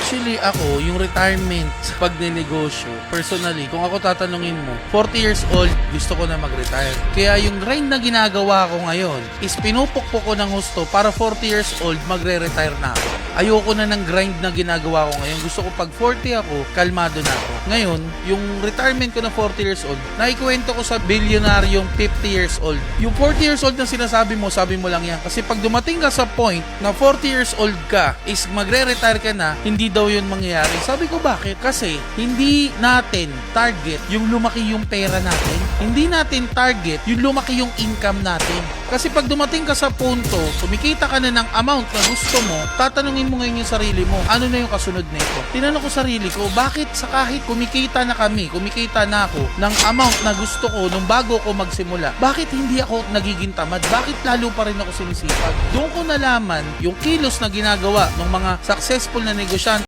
Actually, ako, yung retirement pag ninegosyo, personally, kung ako tatanungin mo, 40 years old, gusto ko na mag-retire. Kaya yung grind na ginagawa ko ngayon is pinupukpok ko ng husto para 40 years old, magre-retire na ako. Ayoko na ng grind na ginagawa ko ngayon. Gusto ko pag 40 ako, kalmado na ako. Ngayon, yung retirement ko na 40 years old, naikwento ko sa bilyonaryong 50 years old. Yung 40 years old na sinasabi mo, sabi mo lang yan. Kasi pag dumating ka sa point na 40 years old ka, is magre-retire ka na, hindi daw yun mangyayari. Sabi ko bakit? Kasi hindi natin target yung lumaki yung pera natin. Hindi natin target yung lumaki yung income natin. Kasi pag dumating ka sa punto, kumikita ka na ng amount na gusto mo, tatanungin mo ngayon yung sarili mo, ano na yung kasunod nito? Tinanong ko sarili ko, bakit sa kahit kumikita na ako ng amount na gusto ko nung bago ko magsimula, bakit hindi ako nagiging tamad? Bakit lalo pa rin ako sinisipag? Doon ko nalaman yung kilos na ginagawa ng mga successful na negosyante